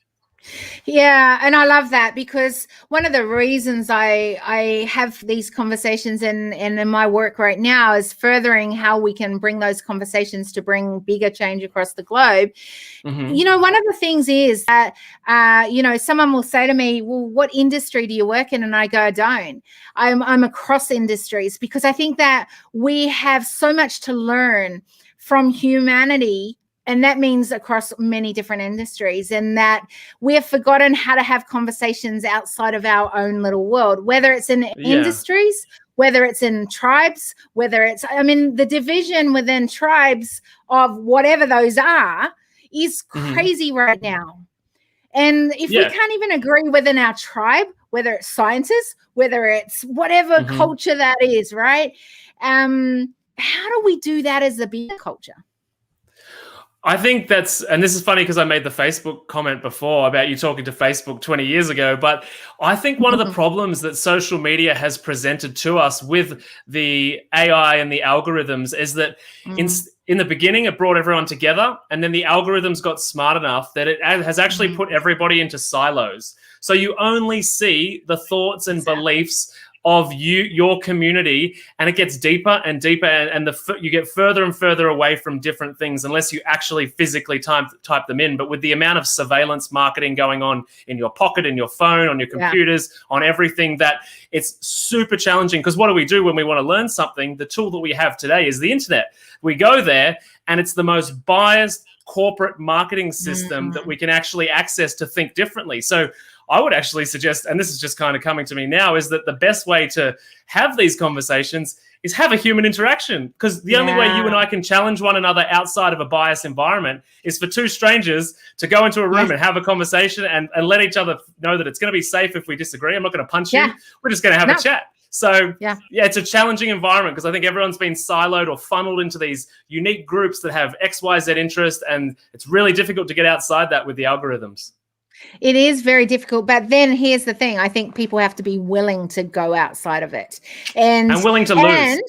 Yeah, and I love that, because one of the reasons I have these conversations in my work right now is furthering how we can bring those conversations to bring bigger change across the globe. One of the things is that, someone will say to me, well, what industry do you work in? And I go, I don't. I'm across industries, because I think that we have so much to learn from humanity. And that means across many different industries, and that we have forgotten how to have conversations outside of our own little world, whether it's in industries, whether it's in tribes, whether it's, the division within tribes of whatever those are is crazy right now. And if we can't even agree within our tribe, whether it's scientists, whether it's whatever culture that is, right? How do we do that as a bigger culture? I think and this is funny because I made the Facebook comment before about you talking to Facebook 20 years ago, but I think one of the problems that social media has presented to us with the AI and the algorithms is that in the beginning, it brought everyone together, and then the algorithms got smart enough that it has actually put everybody into silos. So you only see the thoughts and beliefs of your community, and it gets deeper and deeper, and you get further and further away from different things unless you actually physically type them in. But with the amount of surveillance marketing going on in your pocket, in your phone, on your computers, on everything, that it's super challenging. Because what do we do when we want to learn something? The tool that we have today is the internet. We go there, and it's the most biased, corporate marketing system that we can actually access to think differently. So I would actually suggest, and this is just kind of coming to me now, is that the best way to have these conversations is have a human interaction, because the only way you and I can challenge one another outside of a biased environment is for two strangers to go into a room and have a conversation and let each other know that it's going to be safe if we disagree. I'm not going to punch you. We're just going to have a chat. So it's a challenging environment, because I think everyone's been siloed or funneled into these unique groups that have XYZ interest, and it's really difficult to get outside that with the algorithms. It is very difficult, but then here's the thing. I think people have to be willing to go outside of it and willing to lose.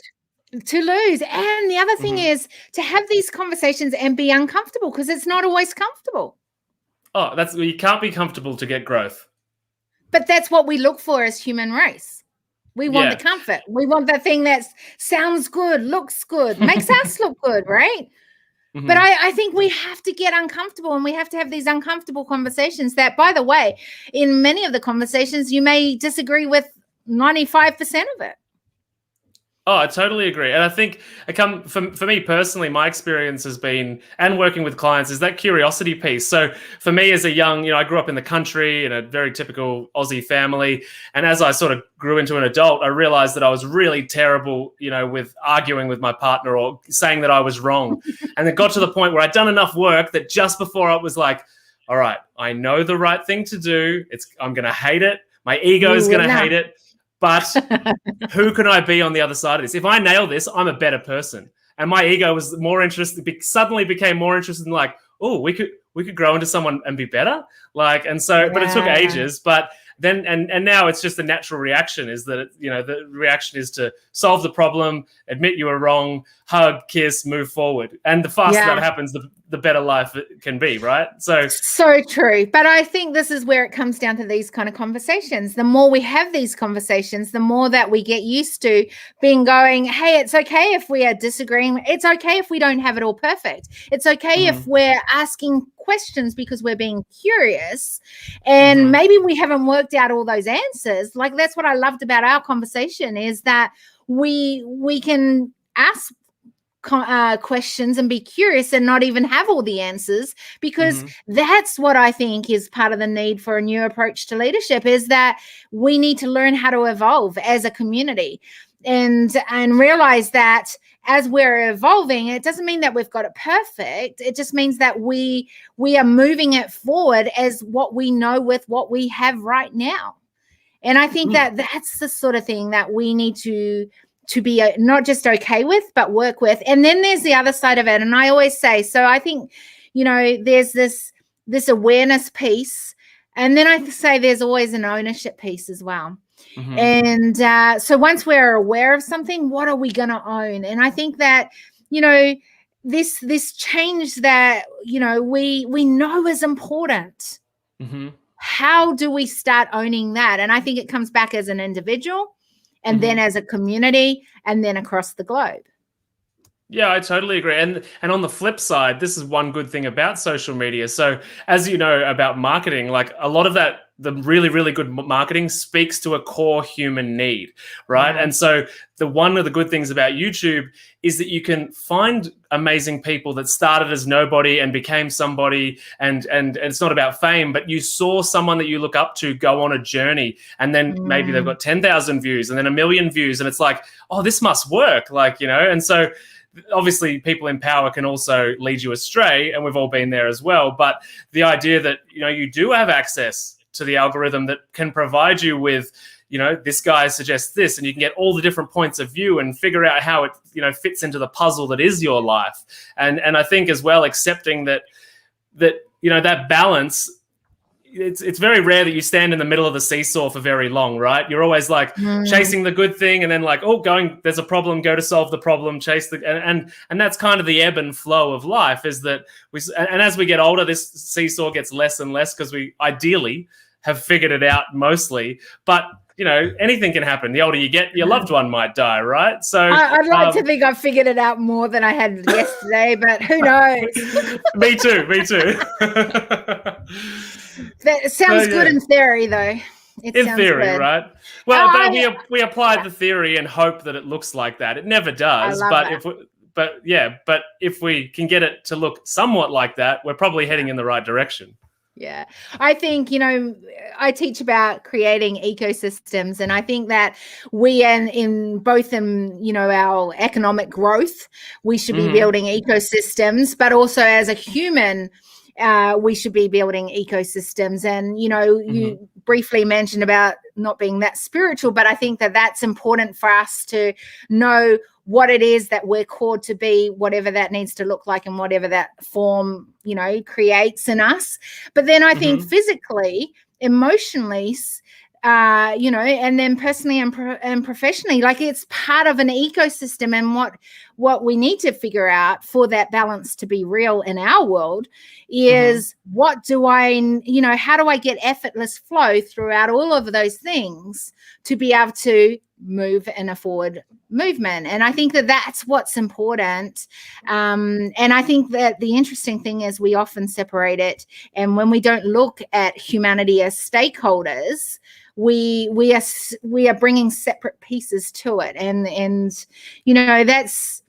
And the other thing is to have these conversations and be uncomfortable, because it's not always comfortable. Oh, you can't be comfortable to get growth. But that's what we look for as human race. We want the comfort. We want the thing that sounds good, looks good, makes us look good, right? But I think we have to get uncomfortable, and we have to have these uncomfortable conversations that, by the way, in many of the conversations, you may disagree with 95% of it. Oh, I totally agree. And I think for me personally, my experience has been, and working with clients, is that curiosity piece. So for me as a young, I grew up in the country in a very typical Aussie family. And as I sort of grew into an adult, I realized that I was really terrible, with arguing with my partner or saying that I was wrong. And it got to the point where I'd done enough work that just before I was like, all right, I know the right thing to do. I'm going to hate it. My ego is going to hate it. But who can I be on the other side of this? If I nail this, I'm a better person. And my ego was more interested, suddenly became more interested in like, oh, we could grow into someone and be better. But it took ages. But then, and now it's just a natural reaction, is that, the reaction is to solve the problem, admit you were wrong, hug, kiss, move forward. And the faster that happens, the better life it can be, right? So true. But I think this is where it comes down to these kind of conversations. The more we have these conversations, the more that we get used to going, hey, it's okay if we are disagreeing. It's okay if we don't have it all perfect. It's okay if we're asking questions because we're being curious, and maybe we haven't worked out all those answers. Like, that's what I loved about our conversation, is that we can ask questions and be curious and not even have all the answers, because that's what I think is part of the need for a new approach to leadership, is that we need to learn how to evolve as a community and realize that as we're evolving, it doesn't mean that we've got it perfect. It just means that we are moving it forward as what we know with what we have right now. And I think that that's the sort of thing that we need to be not just okay with, but work with. And then there's the other side of it. And I always say, so I think, there's this awareness piece. And then I say there's always an ownership piece as well. And so once we're aware of something, what are we going to own? And I think that, this change that, we know is important. How do we start owning that? And I think it comes back as an individual, and then as a community, and then across the globe. Yeah, I totally agree. And on the flip side, this is one good thing about social media. So as you know about marketing, like a lot of that, the really, really good marketing speaks to a core human need, right? And so one of the good things about YouTube is that you can find amazing people that started as nobody and became somebody, and it's not about fame, but you saw someone that you look up to go on a journey, and then maybe they've got 10,000 views and then 1 million views, and it's like, oh, this must work, and so obviously people in power can also lead you astray, and we've all been there as well. But the idea that, you do have access to the algorithm that can provide you with, this guy suggests this, and you can get all the different points of view and figure out how it, fits into the puzzle that is your life. And I think as well, accepting that that balance, it's very rare that you stand in the middle of the seesaw for very long, right? You're always like chasing the good thing, and then like, there's a problem, go to solve the problem, and that's kind of the ebb and flow of life, is that and as we get older, this seesaw gets less and less, because we ideally have figured it out mostly, but anything can happen. The older you get, your loved one might die, right? So I'd like to think I've figured it out more than I had yesterday, but who knows? Me too. That sounds good in theory, though. In theory, good. Right? Well, but we apply the theory and hope that it looks like that. It never does. but if we can get it to look somewhat like that, we're probably heading in the right direction. Yeah, I think, I teach about creating ecosystems, and I think that we, in both our economic growth, we should be building ecosystems, but also as a human, we should be building ecosystems. And, you briefly mentioned about not being that spiritual, but I think that that's important for us to know what it is that we're called to be, whatever that needs to look like and whatever that form, creates in us. But then I think physically, emotionally, and then personally and professionally, like, it's part of an ecosystem. And what we need to figure out for that balance to be real in our world is how do I get effortless flow throughout all of those things to be able to move in a forward movement. And I think that that's what's important. And I think that the interesting thing is we often separate it. And when we don't look at humanity as stakeholders, we are bringing separate pieces to it. And that's,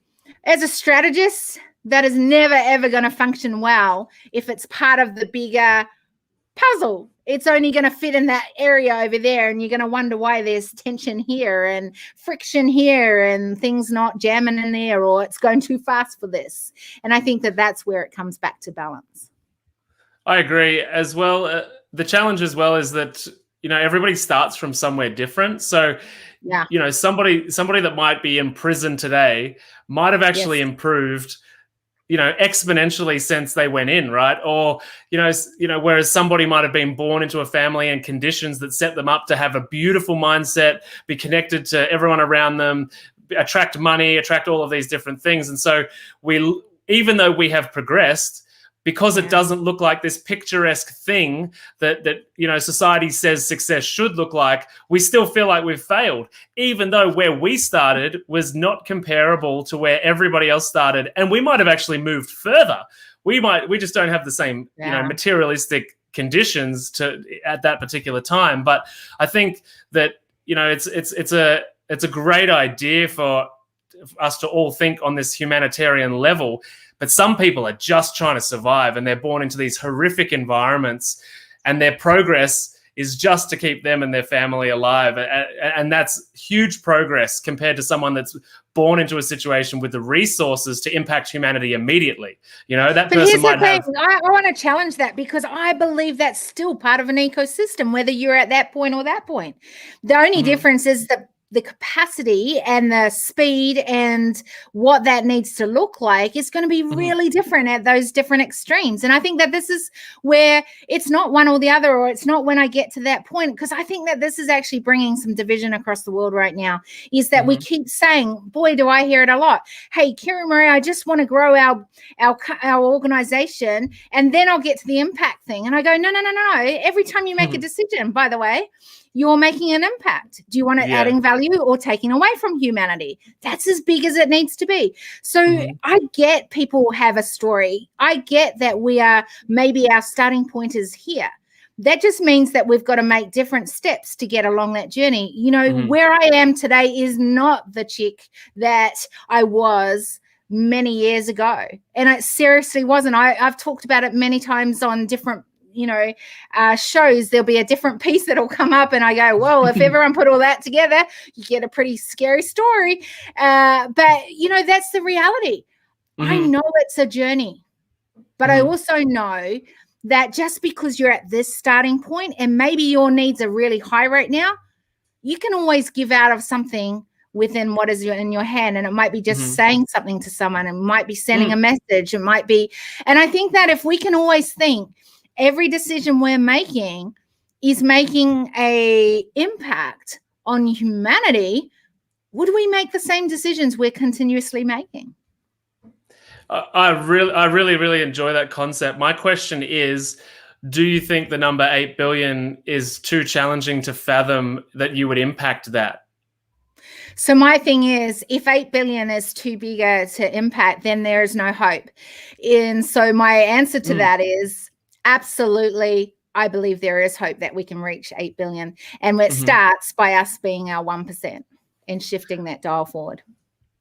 as a strategist, that is never, ever going to function well if it's part of the bigger puzzle. It's only going to fit in that area over there, and you're going to wonder why there's tension here and friction here and things not jamming in there, or it's going too fast for this. And I think that that's where it comes back to balance. I agree as well. The challenge as well is that, everybody starts from somewhere different. So, somebody that might be in prison today might have actually improved, exponentially since they went in, right? Or, whereas somebody might have been born into a family and conditions that set them up to have a beautiful mindset, be connected to everyone around them, attract money, attract all of these different things. And so even though we have progressed, because it doesn't look like this picturesque thing that society says success should look like, we still feel like we've failed, even though where we started was not comparable to where everybody else started, and we might have actually moved further. We just don't have the same materialistic conditions at that particular time. But I think that it's a great idea for us to all think on this humanitarian level. But some people are just trying to survive, and they're born into these horrific environments, and their progress is just to keep them and their family alive. And that's huge progress compared to someone that's born into a situation with the resources to impact humanity immediately. That person might have... I want to challenge that, because I believe that's still part of an ecosystem, whether you're at that point or that point. The only difference is the capacity and the speed and what that needs to look like is going to be really different at those different extremes. And I think that this is where it's not one or the other, or it's not when I get to that point, because I think that this is actually bringing some division across the world right now, is that we keep saying, boy, do I hear it a lot. Hey, Kira Marie, I just want to grow our organization, and then I'll get to the impact thing. And I go, no. Every time you make a decision, by the way, you're making an impact. Do you want it adding value or taking away from humanity? That's as big as it needs to be. So I get people have a story. I get that maybe our starting point is here. That just means that we've got to make different steps to get along that journey. Where I am today is not the chick that I was many years ago. And it seriously wasn't. I've talked about it many times on different shows. There'll be a different piece that'll come up, and I go, well, if everyone put all that together, you get a pretty scary story. But that's the reality. I know it's a journey, but I also know that just because you're at this starting point, and maybe your needs are really high right now, you can always give out of something within what is in your hand. And it might be just saying something to someone, it might be sending a message, it might be. And I think that if we can always think every decision we're making is making a impact on humanity, would we make the same decisions we're continuously making? I really enjoy that concept. My question is, do you think the number 8 billion is too challenging to fathom that you would impact that? So my thing is, if 8 billion is too big to impact, then there is no hope. And so my answer to that is absolutely. I believe there is hope that we can reach 8 billion. And it starts by us being our 1% and shifting that dial forward.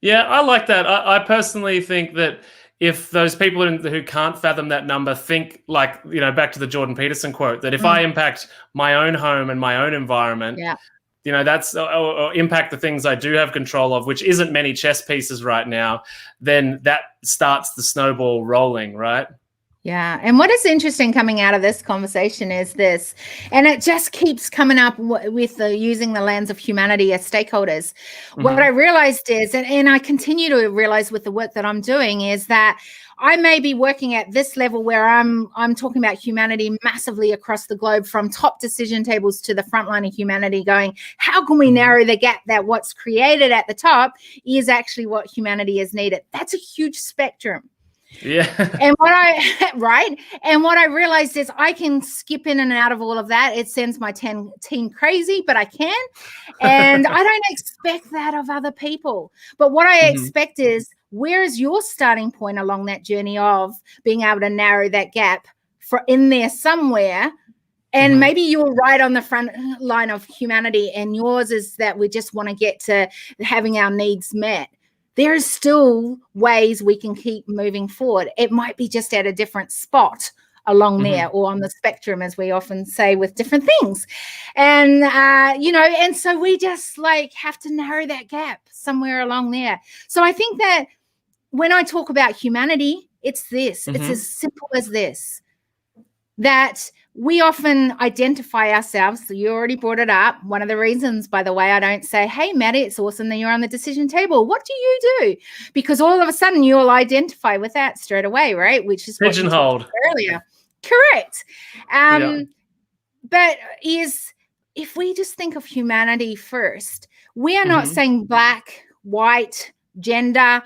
Yeah, I like that. I personally think that if those people who can't fathom that number think like, back to the Jordan Peterson quote, that if I Mm, impact my own home and my own environment, yeah. that's or impact the things I do have control of, which isn't many chess pieces right now, then that starts the snowball rolling, right? Yeah. And what is interesting coming out of this conversation is this, and it just keeps coming up with using the lens of humanity as stakeholders. What I Mm-hmm. realized is, and I continue to realize with the work that I'm doing, is that I may be working at this level where I'm talking about humanity massively across the globe, from top decision tables to the front line of humanity, going, how can we Mm-hmm. narrow the gap that what's created at the top is actually what humanity is needed? That's a huge spectrum. Yeah. And right. And what I realized is I can skip in and out of all of that. It sends my team crazy, but I can. And I don't expect that of other people. But what I Mm-hmm. expect is, where is your starting point along that journey of being able to narrow that gap for in there somewhere? And Mm-hmm. maybe you're right on the front line of humanity, and yours is that we just want to get to having our needs met. There's still ways we can keep moving forward. It might be just at a different spot along Mm-hmm. there, or on the spectrum, as we often say, with different things. And, and so we just have to narrow that gap somewhere along there. So I think that when I talk about humanity, it's this, it's Mm-hmm. as simple as this, that we often identify ourselves. So you already brought it up. One of the reasons, by the way, I don't say, hey, Maddie, it's awesome that you're on the decision table. What do you do? Because all of a sudden you'll identify with that straight away, right? Which is what you talked Pigeonholed. about earlier. Correct. Yeah. But if we just think of humanity first, we are not Mm-hmm. saying black, white, gender.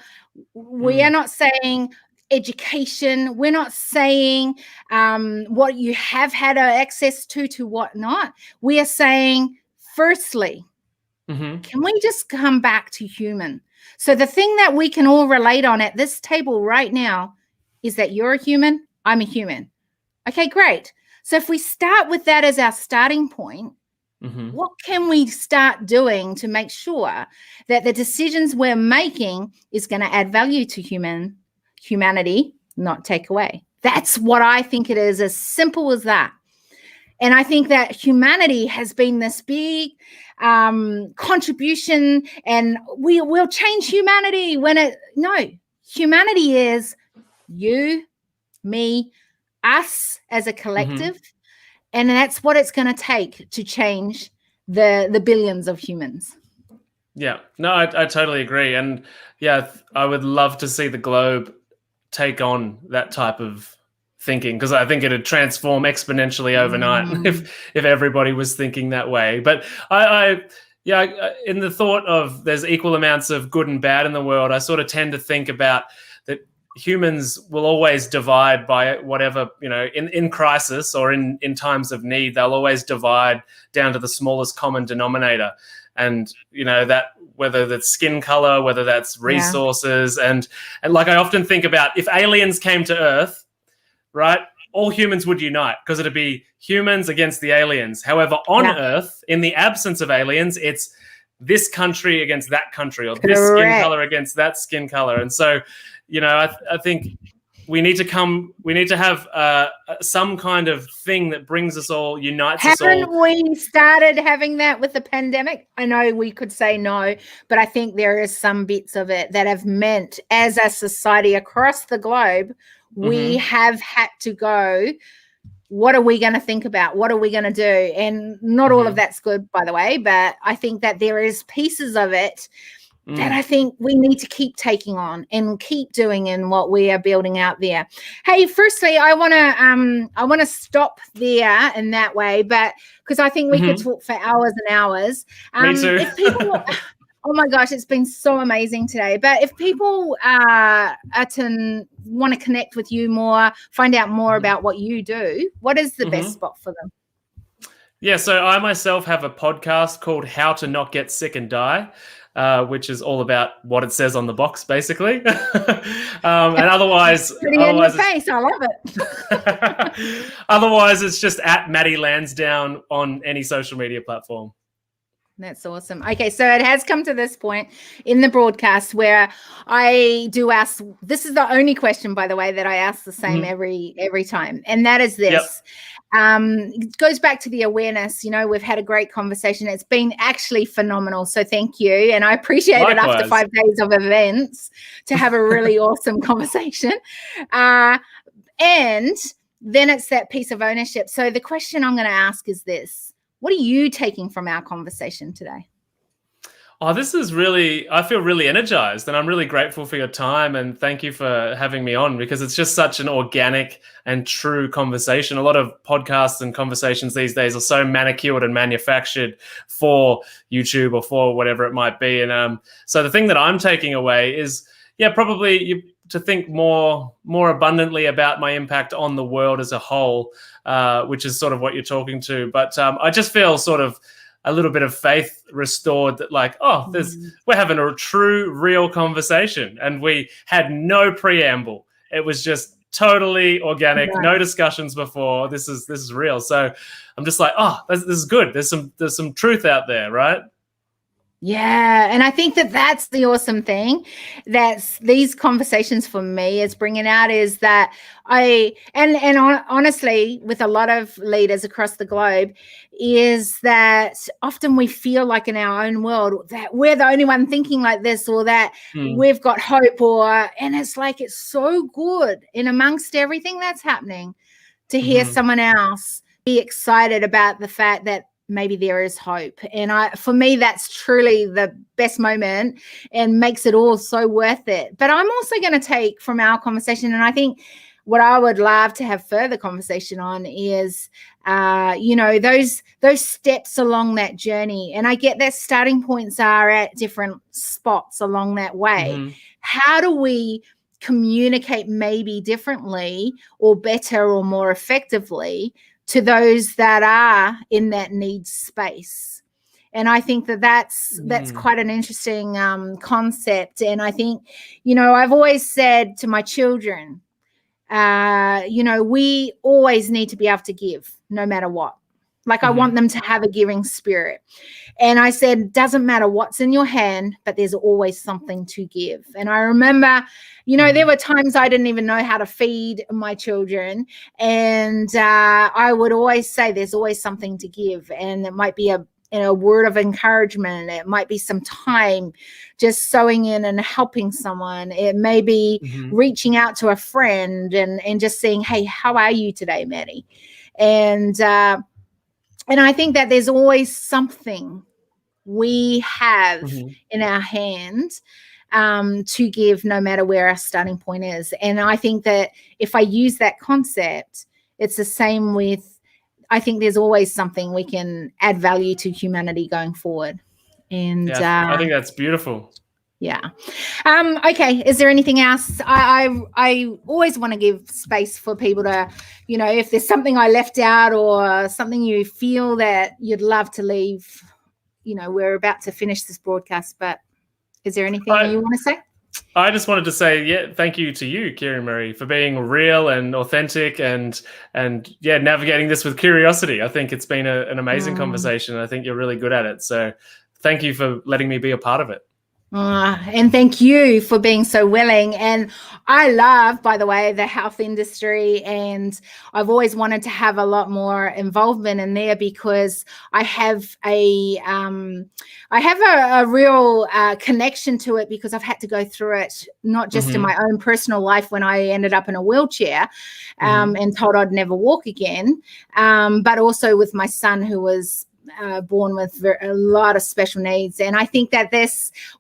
We are not saying education. We're not saying what you have had access to what not. We are saying, firstly, Mm-hmm. can we just come back to human? So the thing that we can all relate on at this table right now is that you're a human, I'm a human. Okay, great. So if we start with that as our starting point, Mm-hmm. what can we start doing to make sure that the decisions we're making is going to add value to humanity, not take away? That's what I think it is, as simple as that. And I think that humanity has been this big contribution, and we'll change humanity humanity is you, me, us as a Mm-hmm. collective. And that's what it's going to take to change the billions of humans. Yeah, no, I totally agree. And yeah, I would love to see the globe take on that type of thinking, because I think it'd transform exponentially overnight if everybody was thinking that way. But in the thought of there's equal amounts of good and bad in the world, I sort of tend to think about that humans will always divide by whatever, in crisis or in times of need, they'll always divide down to the smallest common denominator. And that, whether that's skin color, whether that's resources, and like I often think about, if aliens came to Earth, right, all humans would unite, because it'd be humans against the aliens. However, on Earth, in the absence of aliens, it's this country against that country, or this skin color against that skin color. And so, I think we need to have some kind of thing that brings us all, unites us all. Haven't we started having that with the pandemic? I know we could say no, but I think there is some bits of it that have meant, as a society across the globe, we have had to go, what are we going to think about? What are we going to do? And not all of that's good, by the way, but I think that there is pieces of it that I think we need to keep taking on and keep doing in what we are building out there. Hey, firstly, I want to stop there in that way, but because I think we could talk for hours and hours. Me too. If people, oh my gosh, it's been so amazing today. But if people want to connect with you more, find out more about what you do, what is the best spot for them? Yeah, so I myself have a podcast called How to Not Get Sick and Die, which is all about what it says on the box, basically. And otherwise, pretty in your face. I love it. Otherwise, it's just at Maddie Lansdowne on any social media platform. That's awesome. Okay, so it has come to this point in the broadcast where I do ask, this is the only question, by the way, that I ask the same every time. And that is this. It goes back to the awareness. You know, we've had a great conversation. It's been actually phenomenal. So thank you. And I appreciate it after 5 days of events to have a really awesome conversation. And then it's that piece of ownership. So the question I'm going to ask is this. What are you taking from our conversation today? Oh, this is really, I feel really energized, and I'm really grateful for your time, and thank you for having me on, because it's just such an organic and true conversation. A lot of podcasts and conversations these days are so manicured and manufactured for YouTube or for whatever it might be. And so the thing that I'm taking away is, probably to think more abundantly about my impact on the world as a whole, which is sort of what you're talking to. But I just feel sort of a little bit of faith restored, that like, we're having a true, real conversation, and we had no preamble. It was just totally organic, no discussions before. This is real. So I'm just like, this is good. There's some truth out there, right? Yeah. And I think that that's the awesome thing that's these conversations for me is bringing out, is that honestly, with a lot of leaders across the globe, is that often we feel like in our own world that we're the only one thinking like this, or that we've got hope, and it's like, it's so good in amongst everything that's happening to hear someone else be excited about the fact that maybe there is hope. And for me, that's truly the best moment and makes it all so worth it. But I'm also going to take from our conversation, and I think what I would love to have further conversation on is, those steps along that journey. And I get that starting points are at different spots along that way. How do we communicate maybe differently or better or more effectively to those that are in that needs space? And I think that that's quite an interesting concept. And I think, I've always said to my children, we always need to be able to give no matter what. Like I want them to have a giving spirit. And I said, doesn't matter what's in your hand, but there's always something to give. And I remember, there were times I didn't even know how to feed my children. And I would always say there's always something to give. And it might be a word of encouragement. It might be some time just sewing in and helping someone. It may be reaching out to a friend and just saying, hey, how are you today, Maddie? And I think that there's always something we have in our hand to give, no matter where our starting point is. And I think that if I use that concept, it's the same with, I think there's always something we can add value to humanity going forward. And I think that's beautiful. Yeah. Okay. Is there anything else? I always want to give space for people to, if there's something I left out or something you feel that you'd love to leave, we're about to finish this broadcast, but is there anything you want to say? I just wanted to say, thank you to you, Kieran Marie, for being real and authentic and navigating this with curiosity. I think it's been an amazing conversation. I think you're really good at it. So thank you for letting me be a part of it. And thank you for being so willing. And I love, by the way, the health industry, and I've always wanted to have a lot more involvement in there because I have a real connection to it, because I've had to go through it, not just in my own personal life when I ended up in a wheelchair and told I'd never walk again, but also with my son, who was born with a lot of special needs. And I think that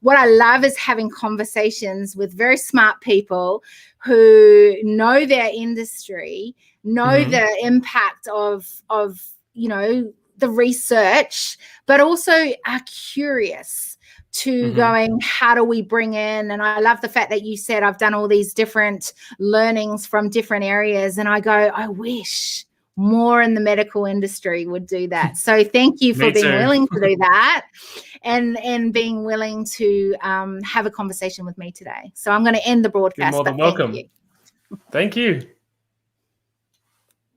what I love is having conversations with very smart people who know their industry, know the impact of the research, but also are curious to going, how do we bring in? And I love the fact that you said, I've done all these different learnings from different areas. And I go, I wish more in the medical industry would do that. So thank you for being willing to do that and being willing to have a conversation with me today. So I'm going to end the broadcast. You're more than welcome. Thank you. Thank you.